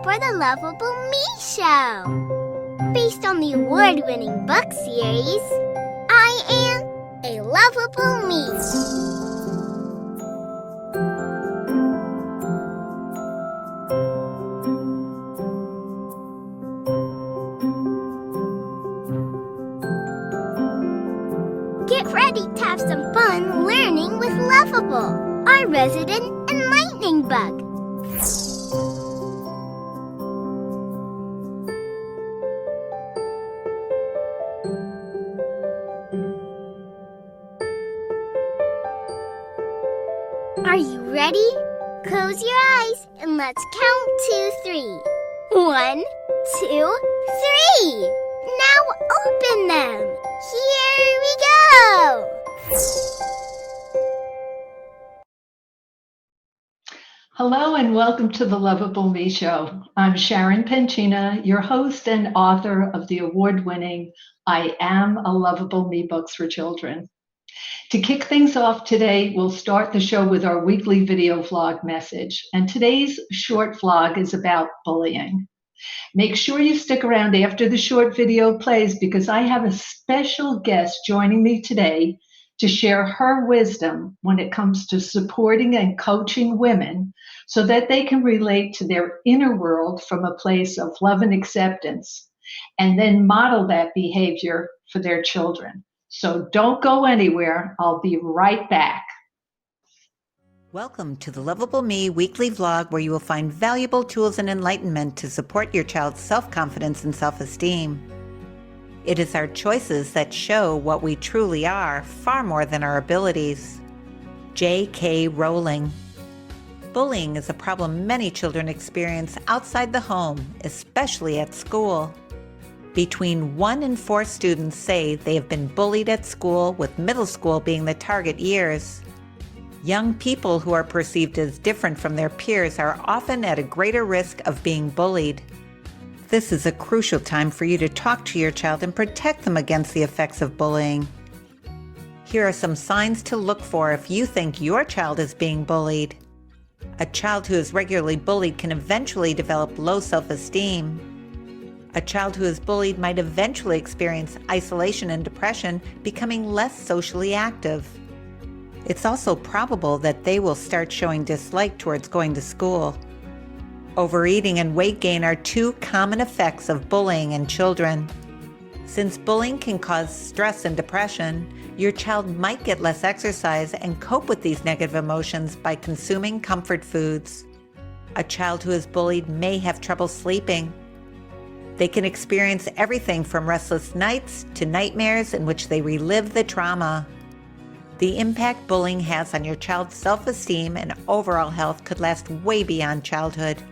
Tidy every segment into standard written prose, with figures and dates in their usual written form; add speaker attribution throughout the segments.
Speaker 1: for the Lovable Me Show. Based on the award-winning book series, I Am a Lovable Me. Get ready to have some fun learning with Lovable, our resident enlightening bug. Are you ready? Close your eyes and let's count to 3. 1, 2, 3. Now open them. Here we go.
Speaker 2: Hello and welcome to the Lovable Me Show. I'm Sharon Penchina, your host and author of the award-winning I Am a Lovable Me books for children. To kick things off today, we'll start the show with our weekly video vlog message. And today's short vlog is about bullying. Make sure you stick around after the short video plays because I have a special guest joining me today to share her wisdom when it comes to supporting and coaching women so that they can relate to their inner world from a place of love and acceptance and then model that behavior for their children. So don't go anywhere. I'll be right back.
Speaker 3: Welcome to the Lovable Me weekly vlog where you will find valuable tools and enlightenment to support your child's self-confidence and self-esteem. It is our choices that show what we truly are, far more than our abilities. J.K. Rowling. Bullying is a problem many children experience outside the home, especially at school. Between 1 and 4 students say they have been bullied at school, with middle school being the target years. Young people who are perceived as different from their peers are often at a greater risk of being bullied. This is a crucial time for you to talk to your child and protect them against the effects of bullying. Here are some signs to look for if you think your child is being bullied. A child who is regularly bullied can eventually develop low self-esteem. A child who is bullied might eventually experience isolation and depression, becoming less socially active. It's also probable that they will start showing dislike towards going to school. Overeating and weight gain are 2 common effects of bullying in children. Since bullying can cause stress and depression, your child might get less exercise and cope with these negative emotions by consuming comfort foods. A child who is bullied may have trouble sleeping. They can experience everything from restless nights to nightmares in which they relive the trauma. The impact bullying has on your child's self-esteem and overall health could last way beyond childhood.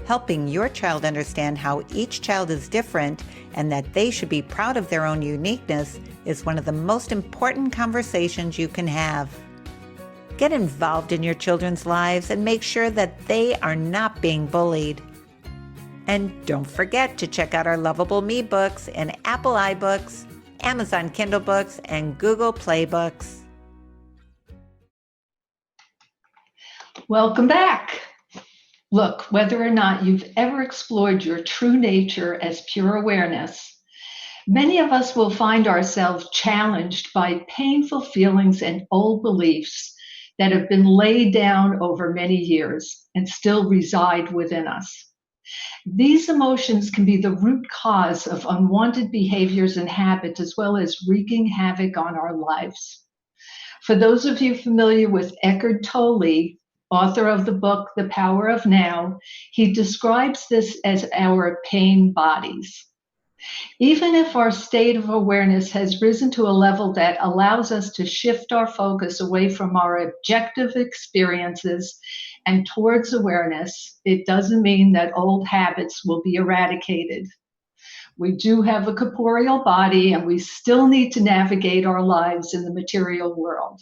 Speaker 3: Helping your child understand how each child is different and that they should be proud of their own uniqueness is one of the most important conversations you can have. Get involved in your children's lives and make sure that they are not being bullied. And don't forget to check out our Lovable Me books in Apple iBooks, Amazon Kindle books, and Google Play books.
Speaker 2: Welcome back. Look, whether or not you've ever explored your true nature as pure awareness, many of us will find ourselves challenged by painful feelings and old beliefs that have been laid down over many years and still reside within us. These emotions can be the root cause of unwanted behaviors and habits, as well as wreaking havoc on our lives. For those of you familiar with Eckhart Tolle, author of the book, The Power of Now, he describes this as our pain bodies. Even if our state of awareness has risen to a level that allows us to shift our focus away from our objective experiences and towards awareness, it doesn't mean that old habits will be eradicated. We do have a corporeal body and we still need to navigate our lives in the material world.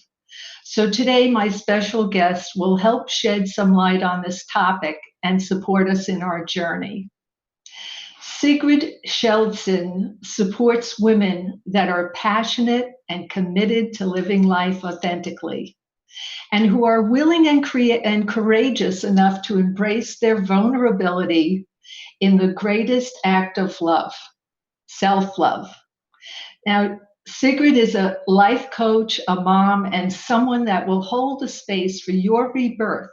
Speaker 2: So today, my special guest will help shed some light on this topic and support us in our journey. Sigrid Kjeldsen supports women that are passionate and committed to living life authentically. and who are willing and courageous enough to embrace their vulnerability in the greatest act of love, self-love. Now, Sigrid is a life coach, a mom, and someone that will hold a space for your rebirth.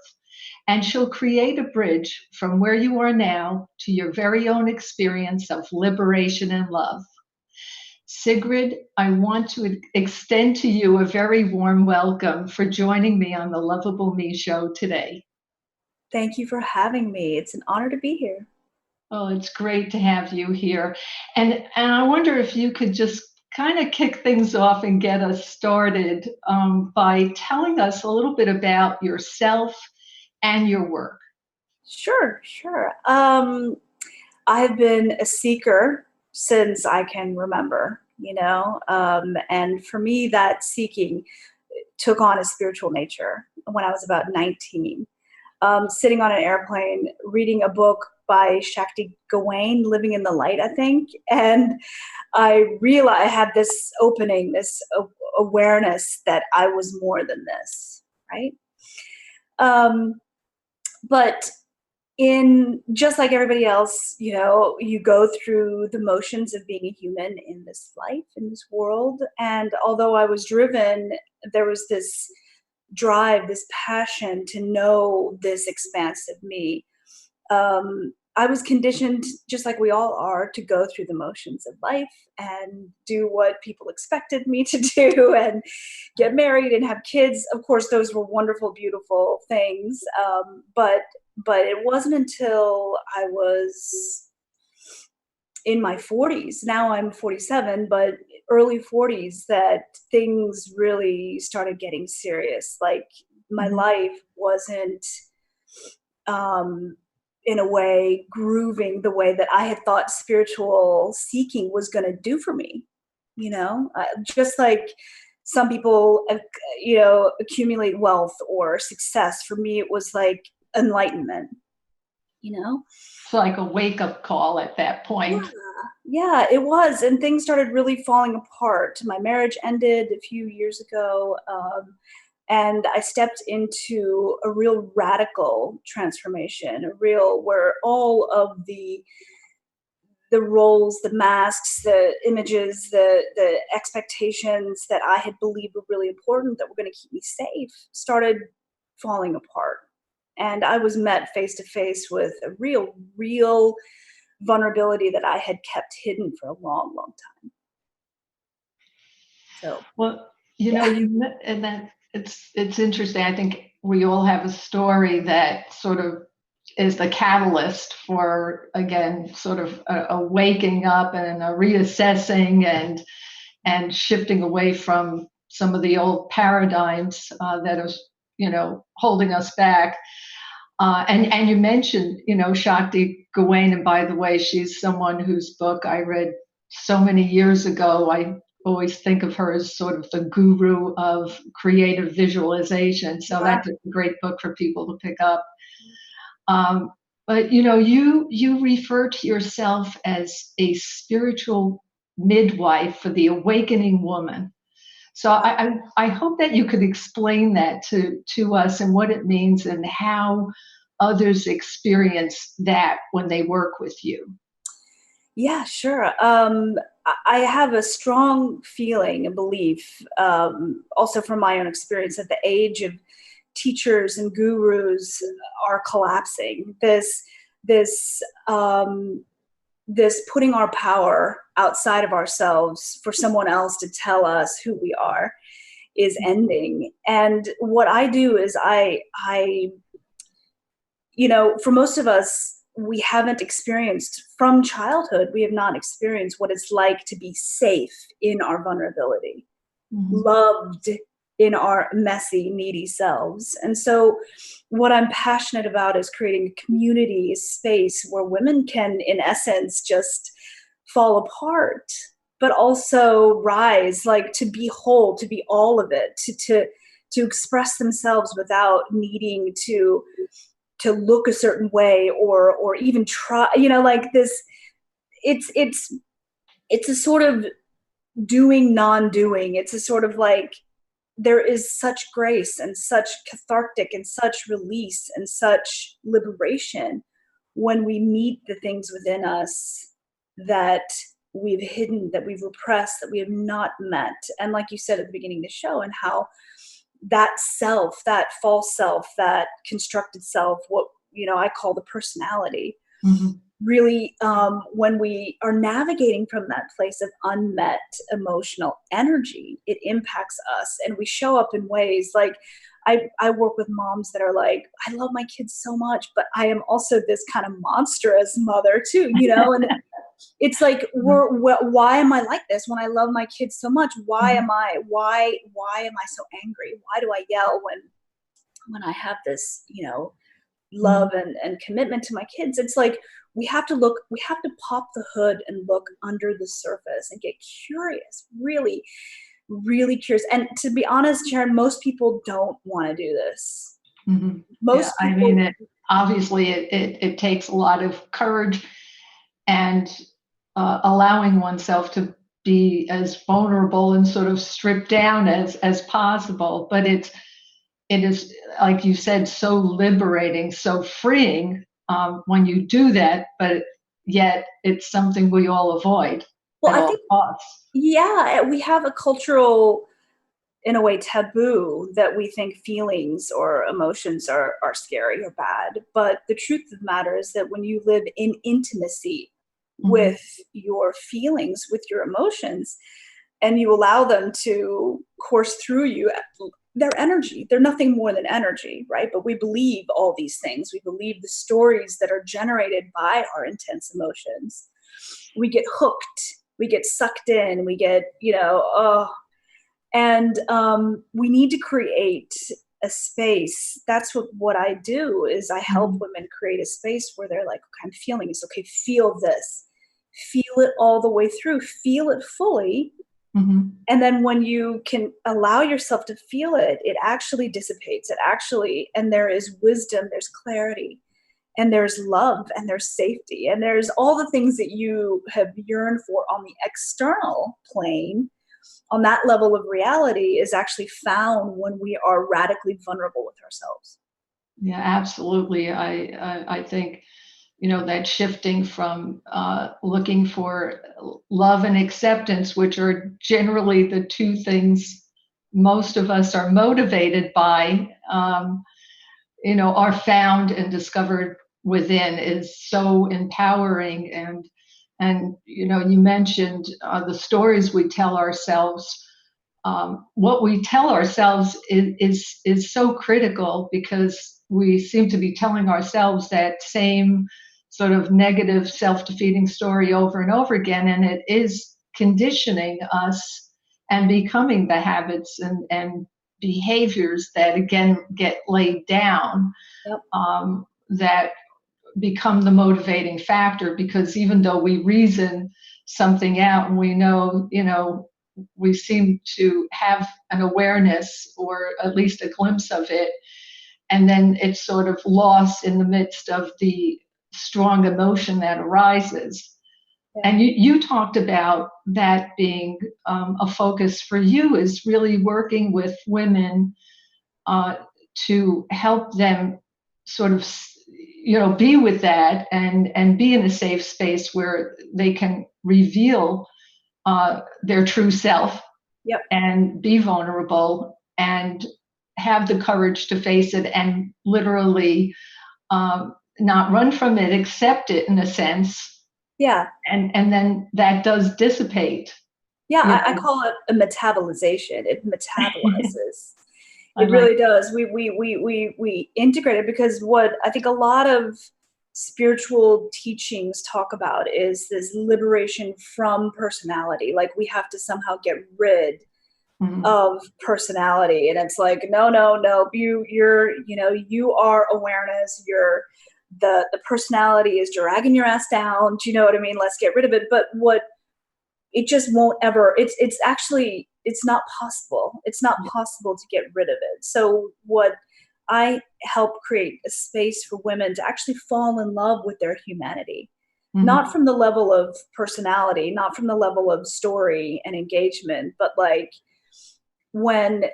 Speaker 2: And she'll create a bridge from where you are now to your very own experience of liberation and love. Sigrid, I want to extend to you a very warm welcome for joining me on the Lovable Me Show today.
Speaker 4: Thank you for having me. It's an honor to be here.
Speaker 2: Oh, it's great to have you here. And I wonder if you could just kind of kick things off and get us started by telling us a little bit about yourself and your work.
Speaker 4: Sure. I've been a seeker since I can remember, and for me, that seeking took on a spiritual nature when I was about 19. Sitting on an airplane, reading a book by Shakti Gawain, Living in the Light, I think. And I realized I had this opening, this awareness that I was more than this, right? But in just like everybody else, you go through the motions of being a human in this life, in this world. And although I was driven, there was this drive, this passion to know this expansive me. I was conditioned, just like we all are, to go through the motions of life and do what people expected me to do and get married and have kids. Of course, those were wonderful, beautiful things. But it wasn't until I was in my 40s, now I'm 47, but early 40s, that things really started getting serious. Like my life wasn't, in a way, grooving the way that I had thought spiritual seeking was going to do for me. Just like some people, accumulate wealth or success. For me, it was like enlightenment,
Speaker 2: It's like a wake-up call at that point.
Speaker 4: Yeah, it was. And things started really falling apart. My marriage ended a few years ago. And I stepped into a real radical transformation, where all of the roles, the masks, the images, the expectations that I had believed were really important, that were going to keep me safe, started falling apart. And I was met face to face with a real vulnerability that I had kept hidden for a long, long time. So,
Speaker 2: well, and that it's interesting. I think we all have a story that sort of is the catalyst for, again, sort of a waking up and a reassessing and shifting away from some of the old paradigms that are, holding us back. And you mentioned, Shakti Gawain, and by the way, she's someone whose book I read so many years ago. I always think of her as sort of the guru of creative visualization. So that's a great book for people to pick up. But you refer to yourself as a spiritual midwife for the awakening woman. So I hope that you could explain that to us and what it means and how others experience that when they work with you.
Speaker 4: Yeah, sure. I have a strong feeling and belief, also from my own experience, that the age of teachers and gurus are collapsing. This putting our power outside of ourselves for someone else to tell us who we are is ending. And what I do is for most of us, we haven't experienced from childhood, we have not experienced what it's like to be safe in our vulnerability, loved in our messy, needy selves. And so what I'm passionate about is creating a community, a space where women can, in essence, just fall apart, but also rise, like to be whole, to be all of it, to express themselves without needing to look a certain way or even try, like this. It's a sort of doing, non-doing. It's a sort of like there is such grace and such cathartic and such release and such liberation when we meet the things within us that we've hidden, that we've repressed, that we have not met. And like you said at the beginning of the show, and how that self, that false self, that constructed self, what, I call the personality, really, when we are navigating from that place of unmet emotional energy, it impacts us, and we show up in ways like, I work with moms that are like, I love my kids so much, but I am also this kind of monstrous mother too, and it's like, why am I like this when I love my kids so much? Why am I so angry? Why do I yell when I have this, love and commitment to my kids? It's like, we have to pop the hood and look under the surface and get curious, really, really curious. And to be honest, Sharon, most people don't want to do this. Most people,
Speaker 2: obviously it takes a lot of courage and allowing oneself to be as vulnerable and sort of stripped down as possible. But it is, like you said, so liberating, so freeing when you do that, but yet it's something we all avoid at all costs.
Speaker 4: Yeah, we have a cultural, in a way, taboo that we think feelings or emotions are scary or bad. But the truth of the matter is that when you live in intimacy with your feelings, with your emotions, and you allow them to course through you, they're energy. They're nothing more than energy, right? But we believe all these things. We believe the stories that are generated by our intense emotions. We get hooked. We get sucked in. We get, and we need to create a space. That's what I do, is I help women create a space where they're like, okay, I'm feeling this. Okay, feel this. Feel it all the way through. Feel it fully. And then when you can allow yourself to feel it, it actually dissipates. And there is wisdom, there's clarity, and there's love, and there's safety, and there's all the things that you have yearned for on the external plane. On that level of reality is actually found when we are radically vulnerable with ourselves.
Speaker 2: Yeah, absolutely. I think, that shifting from looking for love and acceptance, which are generally the two things most of us are motivated by, are found and discovered within, is so empowering. And you mentioned the stories we tell ourselves. What we tell ourselves is so critical, because we seem to be telling ourselves that same sort of negative self-defeating story over and over again, and it is conditioning us and becoming the habits and behaviors that again get laid down, that become the motivating factor. Because even though we reason something out and we know, we seem to have an awareness or at least a glimpse of it, and then it's sort of lost in the midst of the strong emotion that arises. And you talked about that being a focus for you, is really working with women to help them sort of be with that and be in a safe space where they can reveal their true self and be vulnerable and have the courage to face it and literally not run from it, accept it in a sense.
Speaker 4: Yeah.
Speaker 2: And then that does dissipate.
Speaker 4: Yeah, I call it a metabolization. It metabolizes. It really does. We integrate it, because what I think a lot of spiritual teachings talk about is this liberation from personality. Like, we have to somehow get rid of personality, and it's like, no, you are awareness. You're the personality is dragging your ass down. Do you know what I mean? Let's get rid of it. But it just won't ever. It's actually, it's not possible. It's not possible to get rid of it. So what I help create a space for women to actually fall in love with their humanity, not from the level of personality, not from the level of story and engagement, but like when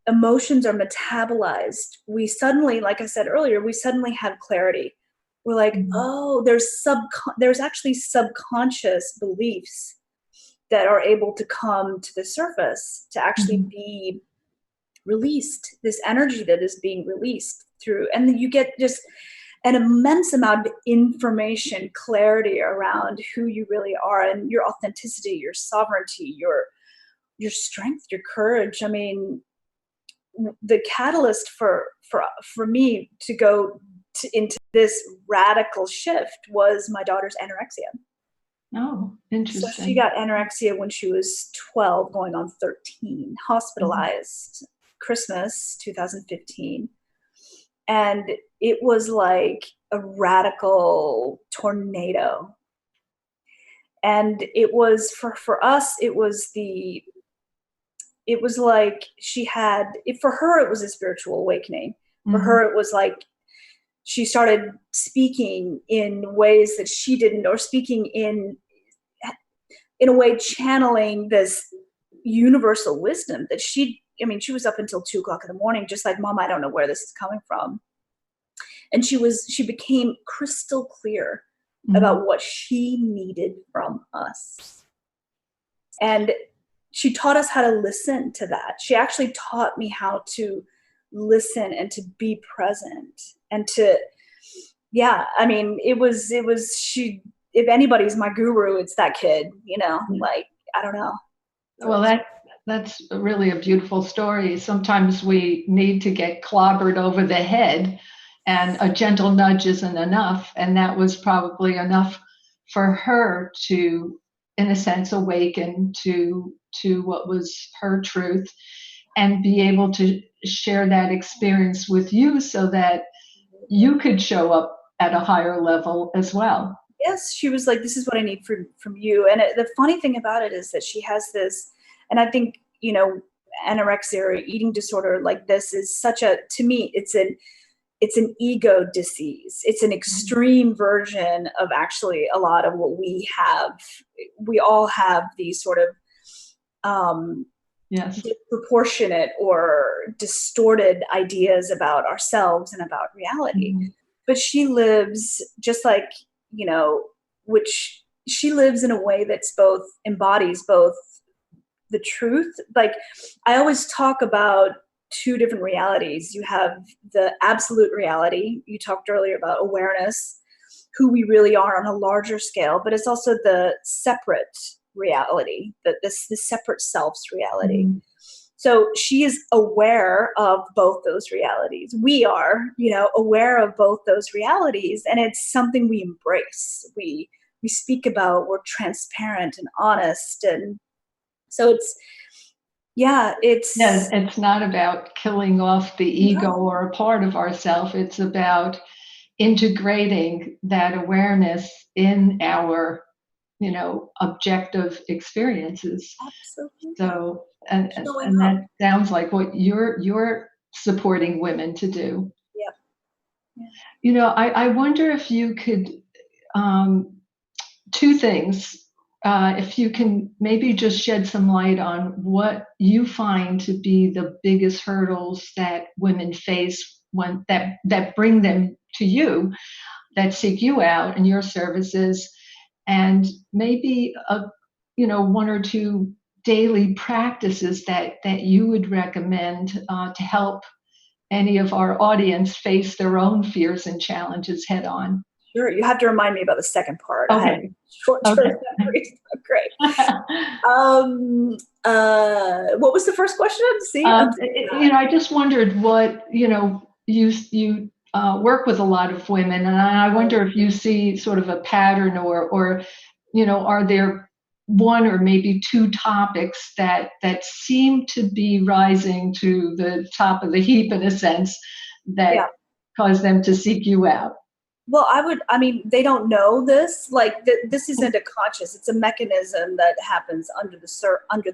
Speaker 4: emotions are metabolized, we suddenly, like I said earlier, we suddenly have clarity. We're like, oh, there's actually subconscious beliefs that are able to come to the surface to actually be released, this energy that is being released through, and then you get just an immense amount of information, clarity around who you really are and your authenticity, your sovereignty, your strength, your courage. I mean, the catalyst for me to go into this radical shift was my daughter's anorexia.
Speaker 2: Oh,
Speaker 4: So
Speaker 2: interesting.
Speaker 4: she got anorexia when she was 12, going on 13, hospitalized Christmas 2015. And it was like a radical tornado. And it was for us, it was like for her, it was a spiritual awakening. For her, it was like she started speaking in ways that she didn't, or speaking in a way channeling this universal wisdom that she was up until 2:00 in the morning, just like, Mom, I don't know where this is coming from. And she became crystal clear about what she needed from us. And she taught us how to listen to that. She actually taught me how to listen and to be present and to, if anybody's my guru, it's that kid, like, I don't know.
Speaker 2: Well, that's really a beautiful story. Sometimes we need to get clobbered over the head, and a gentle nudge isn't enough. And that was probably enough for her to, in a sense, awaken to what was her truth and be able to share that experience with you so that you could show up at a higher level as well.
Speaker 4: Yes, she was like, this is what I need from you. And the funny thing about it is that she has this, and I think, anorexia or eating disorder like this is to me, it's an ego disease. It's an extreme version of actually a lot of what we have. We all have these sort of disproportionate or distorted ideas about ourselves and about reality. But she lives just like, which she lives in a way that's embodies both the truth. Like, I always talk about two different realities. You have the absolute reality. You talked earlier about awareness, who we really are on a larger scale, but it's also the separate reality, the separate self's reality. So she is aware of both those realities. We are, aware of both those realities, and it's something we embrace. We speak about, we're transparent and honest, and so it's
Speaker 2: not about killing off the ego or a part of ourself. It's about integrating that awareness in our, objective experiences.
Speaker 4: Absolutely.
Speaker 2: So, and that sounds like what you're supporting women to do.
Speaker 4: Yeah.
Speaker 2: I wonder if you could, two things. If you can maybe just shed some light on what you find to be the biggest hurdles that women face that bring them to you, that seek you out and your services, and maybe one or two daily practices that you would recommend to help any of our audience face their own fears and challenges head on.
Speaker 4: Sure. You have to remind me about the second part.
Speaker 2: Okay.
Speaker 4: I had short-term memories. Great. What was the first question? See,
Speaker 2: I just wondered what, you work with a lot of women, and I wonder if you see sort of a pattern or are there one or maybe two topics that seem to be rising to the top of the heap in a sense that cause them to seek you out?
Speaker 4: Well, they don't know this. Like, this isn't a conscious. It's a mechanism that happens under the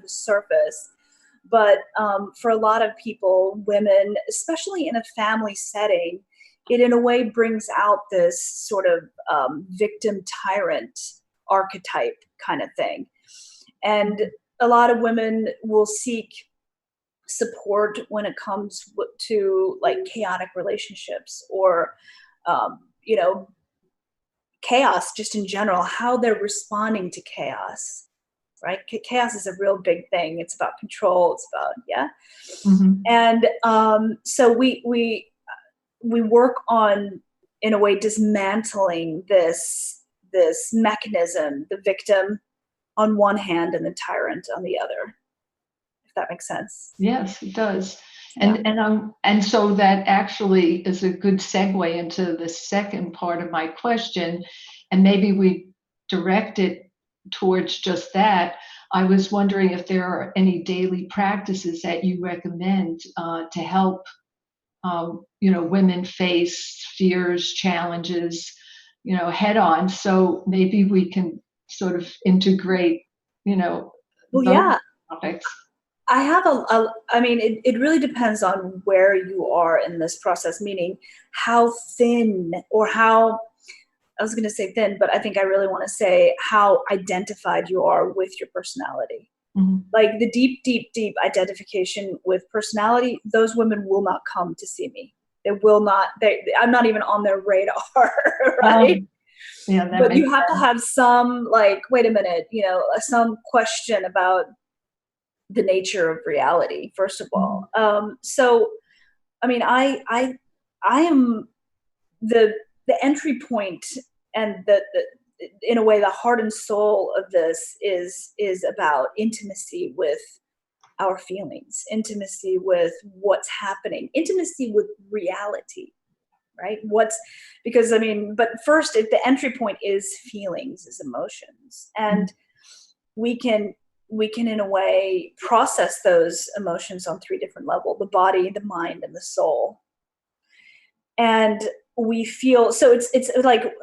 Speaker 4: surface. But for a lot of people, women, especially in a family setting, it in a way brings out this sort of victim tyrant archetype kind of thing. And a lot of women will seek support when it comes to like chaotic relationships or, you know, chaos just in general, how they're responding to chaos, right? Chaos is a real big thing. It's about control. It's about, yeah.
Speaker 2: Mm-hmm.
Speaker 4: And so we work on, in a way, dismantling this mechanism, the victim on one hand and the tyrant on the other, if that makes sense.
Speaker 2: Yes, it does.
Speaker 4: Yeah.
Speaker 2: And so that actually is a good segue into the second part of my question, and maybe we direct it towards just that. I was wondering if there are any daily practices that you recommend to help, women face fears, challenges, head on. So maybe we can sort of integrate,
Speaker 4: Well,
Speaker 2: those
Speaker 4: yeah.
Speaker 2: topics.
Speaker 4: I have I mean, it really depends on where you are in this process, meaning how thin or how, I was going to say thin, but I think I really want to say how identified you are with your personality.
Speaker 2: Mm-hmm.
Speaker 4: Like the deep, deep, deep identification with personality, those women will not come to see me. They will not, I'm not even on their radar, right?
Speaker 2: Yeah, that
Speaker 4: But
Speaker 2: makes
Speaker 4: you have to have some like, wait a minute, some question about the nature of reality, first of all. So, I mean, I am the entry point, and the in a way, the heart and soul of this is about intimacy with our feelings, intimacy with what's happening, intimacy with reality, right? Because I mean, but first, the entry point is feelings, is emotions, and we can in a way process those emotions on three different levels: the body, the mind, and the soul. And we feel, so it's like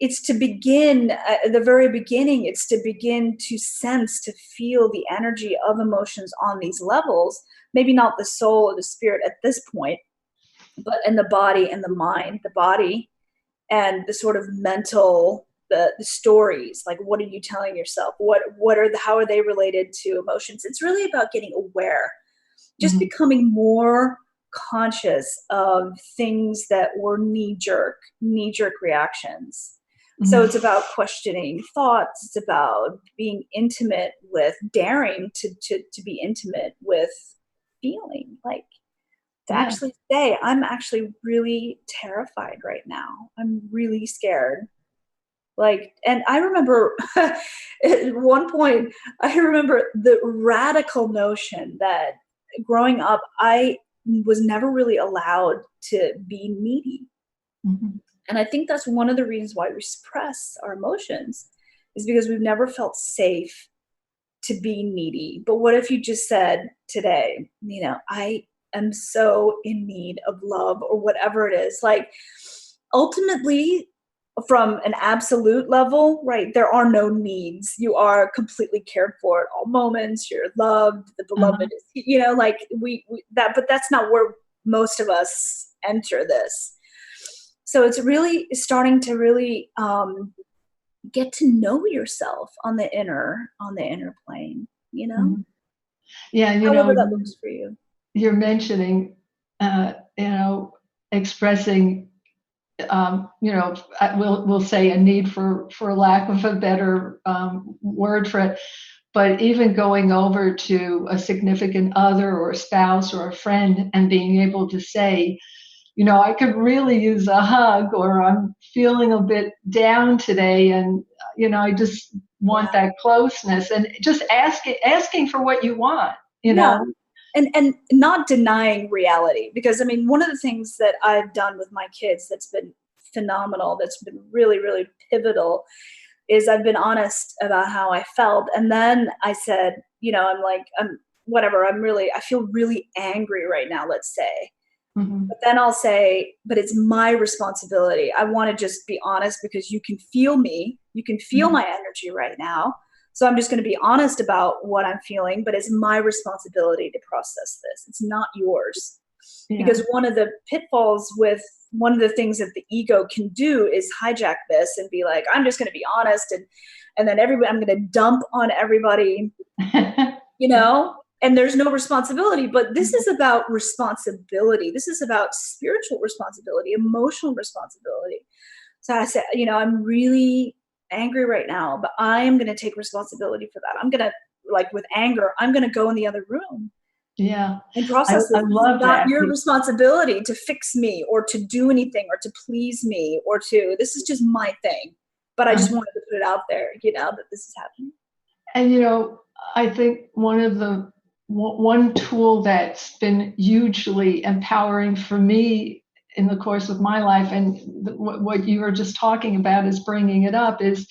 Speaker 4: it's to begin at the very beginning. It's to begin to sense, to feel the energy of emotions on these levels, maybe not the soul or the spirit at this point, but in the body and the mind. The body and the sort of mental, the stories, like what are you telling yourself? How are they related to emotions? It's really about getting aware, just becoming more conscious of things that were knee-jerk reactions. So it's about questioning thoughts. It's about being intimate with, daring to be intimate with feeling, like to actually say, I'm actually really terrified right now. I'm really scared. Like, and I remember at one point, I remember the radical notion that growing up, I was never really allowed to be needy. And I think that's one of the reasons why we suppress our emotions, is because we've never felt safe to be needy. But what if you just said today, I am so in need of love, or whatever it is. Like, ultimately, from an absolute level, right, there are no needs. You are completely cared for at all moments. You're loved. The beloved is, like but that's not where most of us enter this. So it's really starting to really get to know yourself on the inner plane,
Speaker 2: Yeah,
Speaker 4: however that looks for you.
Speaker 2: You're mentioning, expressing, we'll say a need for lack of a better word for it, but even going over to a significant other or a spouse or a friend and being able to say, I could really use a hug, or I'm feeling a bit down today, and I just want that closeness, and just asking for what you want,
Speaker 4: And not denying reality, because I mean, one of the things that I've done with my kids that's been phenomenal, that's been really, really pivotal, is I've been honest about how I felt. And then I said, I'm whatever, I feel really angry right now, let's say. But then I'll say, but it's my responsibility. I want to just be honest, because you can feel me. You can feel my energy right now. So I'm just going to be honest about what I'm feeling, but it's my responsibility to process this. It's not yours. Because one of the pitfalls with one of the things that the ego can do is hijack this and be like, I'm just going to be honest. and then I'm going to dump on everybody, you know, and there's no responsibility. But this is about responsibility. This is about spiritual responsibility, emotional responsibility. So I said, you know, I'm really angry right now, but I'm going to take responsibility for that. I'm going to, like with anger, I'm going to go in the other room.
Speaker 2: Yeah.
Speaker 4: And process
Speaker 2: I
Speaker 4: this.
Speaker 2: love
Speaker 4: It's not
Speaker 2: that.
Speaker 4: your responsibility to fix me or to do anything or to please me or to, this is just my thing. But I just wanted to put it out there, you know, that this is happening.
Speaker 2: And, you know, I think one tool that's been hugely empowering for me in the course of my life, and what you were just talking about is bringing it up, is,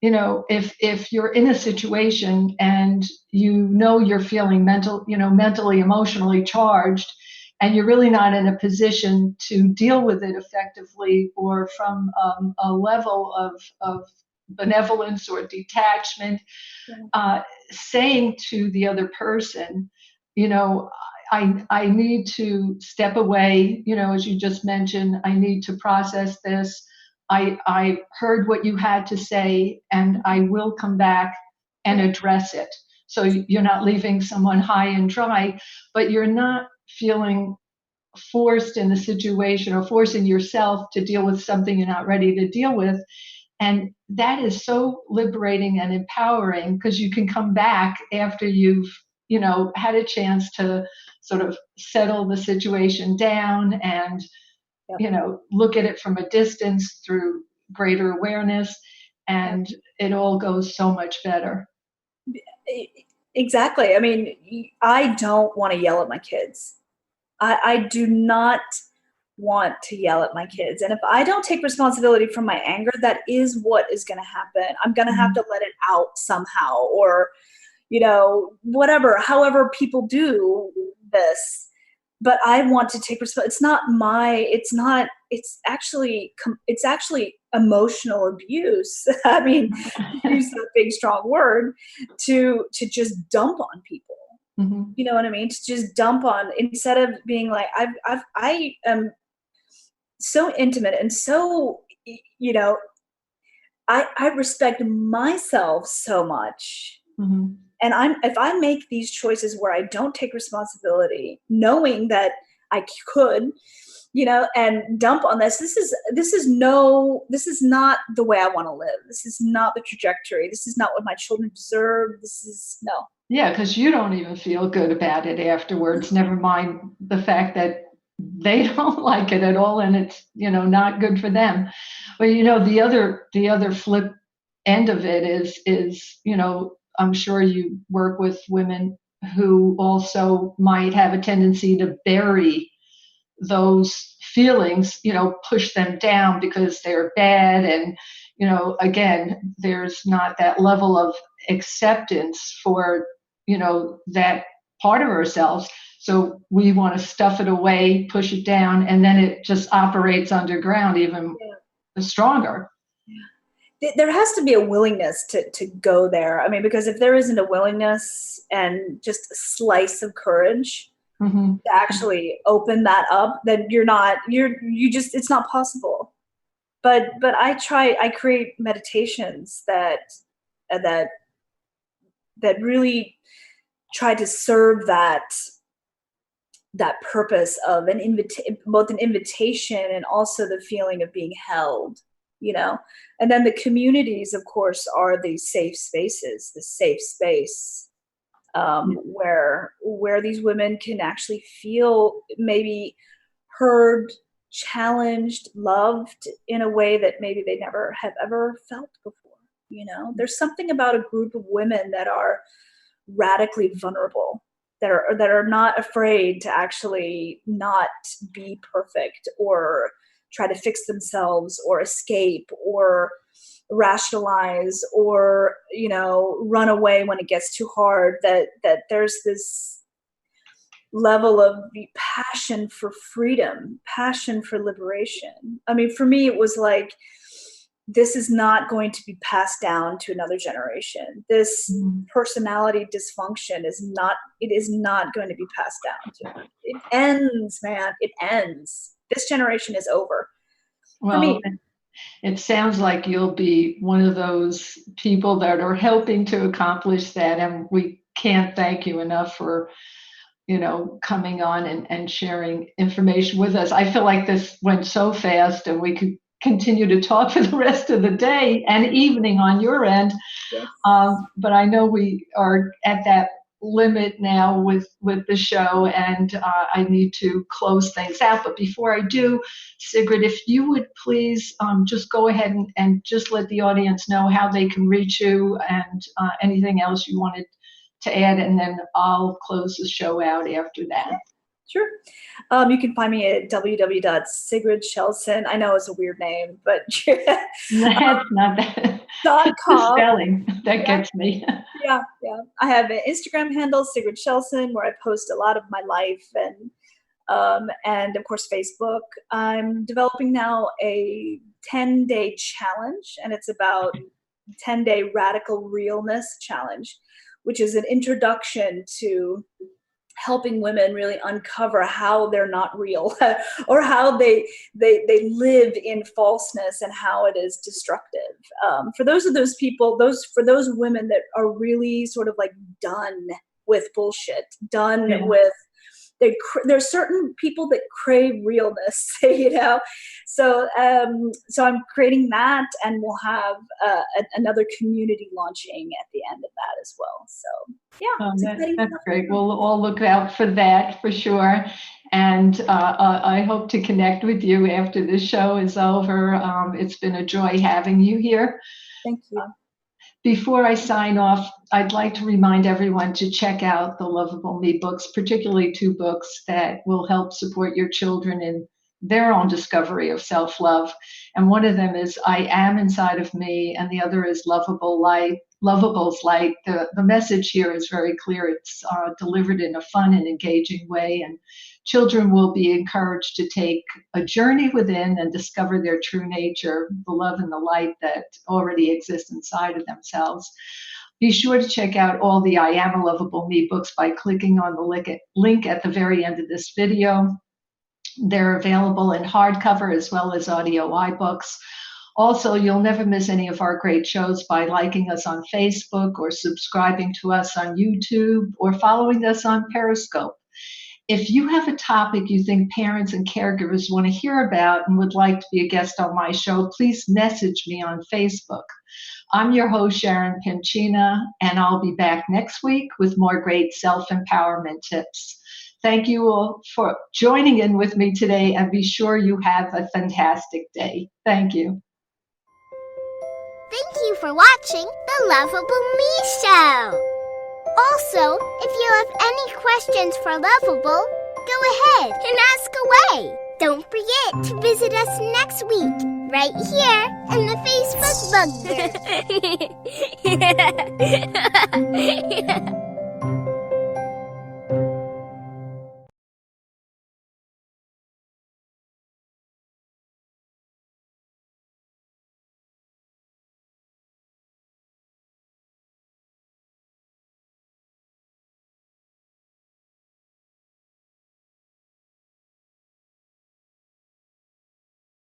Speaker 2: you know, if you're in a situation and you know you're feeling mentally, emotionally charged, and you're really not in a position to deal with it effectively or from a level of benevolence or detachment, saying to the other person, you know, I need to step away, you know, as you just mentioned, I need to process this. I heard what you had to say, and I will come back and address it. So you're not leaving someone high and dry, but you're not feeling forced in the situation or forcing yourself to deal with something you're not ready to deal with. And that is so liberating and empowering, because you can come back after you've, you know, had a chance to sort of settle the situation down and, you know, look at it from a distance through greater awareness, and it all goes so much better.
Speaker 4: Exactly. I mean, I don't want to yell at my kids. I do not want to yell at my kids. And if I don't take responsibility for my anger, that is what is going to happen. I'm going to have to let it out somehow, or, you know, whatever, however people do this. But I want to take responsibility. It's actually emotional abuse. I mean, use that big, strong word to just dump on people.
Speaker 2: Mm-hmm.
Speaker 4: You know what I mean? To just dump on, instead of being like, I am so intimate and so, you know, I respect myself so much.
Speaker 2: Mm-hmm.
Speaker 4: And if I make these choices where I don't take responsibility, knowing that I could, you know, and dump on this is not the way I want to live. This is not the trajectory. This is not what my children deserve. No.
Speaker 2: Yeah, because you don't even feel good about it afterwards. Never mind the fact that they don't like it at all, and it's, you know, not good for them. But, you know, the other flip end of it is, you know, I'm sure you work with women who also might have a tendency to bury those feelings, you know, push them down because they're bad. And, you know, again, there's not that level of acceptance for, you know, that part of ourselves. So we want to stuff it away, push it down, and then it just operates underground even stronger.
Speaker 4: There has to be a willingness to go there. I mean, because if there isn't a willingness and just a slice of courage to actually open that up, then it's not possible. But I create meditations that really try to serve that purpose of both an invitation and also the feeling of being held, you know. And then the communities, of course, are these safe spaces, the safe space where these women can actually feel maybe heard, challenged, loved in a way that maybe they never have ever felt before. You know, there's something about a group of women that are radically vulnerable, that are not afraid to actually not be perfect or try to fix themselves or escape or rationalize or, you know, run away when it gets too hard, that there's this level of passion for freedom, passion for liberation. I mean, for me, it was like, this is not going to be passed down to another generation. This personality dysfunction is not going to be passed down to. It ends, man. It ends. This generation is over.
Speaker 2: Well,
Speaker 4: For me.
Speaker 2: It sounds like you'll be one of those people that are helping to accomplish that. And we can't thank you enough for, coming on and sharing information with us. I feel like this went so fast and we could continue to talk for the rest of the day and evening on your end.
Speaker 4: Yes.
Speaker 2: But I know we are at that limit now with the show, and I need to close things out. But before I do, Sigrid, if you would please just go ahead and just let the audience know how they can reach you and anything else you wanted to add, and then I'll close the show out after that.
Speaker 4: Sure. You can find me at www.sigridkjeldsen. I know it's a weird name, but
Speaker 2: That's not that.
Speaker 4: .com.
Speaker 2: The spelling that gets me.
Speaker 4: Yeah. I have an Instagram handle, Sigrid Kjeldsen, where I post a lot of my life, and of course Facebook. I'm developing now a 10-day challenge, and it's about 10-day radical realness challenge, which is an introduction to helping women really uncover how they're not real or how they live in falseness and how it is destructive. For those women that are really sort of like done with bullshit, with, there's certain people that crave realness, So I'm creating that, and we'll have another community launching at the end of that as well. So yeah,
Speaker 2: that's great. We'll all look out for that for sure. And I hope to connect with you after the show is over. It's been a joy having you here.
Speaker 4: Thank you.
Speaker 2: Before I sign off, I'd like to remind everyone to check out the Lovable Me books, particularly 2 books that will help support your children in their own discovery of self-love. And one of them is I Am Inside of Me, and the other is Lovable's Light. The message here is very clear. It's delivered in a fun and engaging way, and children will be encouraged to take a journey within and discover their true nature, the love and the light that already exists inside of themselves. Be sure to check out all the I Am a Lovable Me books by clicking on the link at the very end of this video. They're available in hardcover as well as audio iBooks. Also, you'll never miss any of our great shows by liking us on Facebook or subscribing to us on YouTube or following us on Periscope. If you have a topic you think parents and caregivers want to hear about and would like to be a guest on my show, please message me on Facebook. I'm your host, Sharon Penchina, and I'll be back next week with more great self-empowerment tips. Thank you all for joining in with me today, and be sure you have a fantastic day. Thank you.
Speaker 1: Thank you for watching the Lovable Me Show. Also, if you have any questions for Lovable, go ahead and ask away. Don't forget to visit us next week, right here in the Facebook bugler.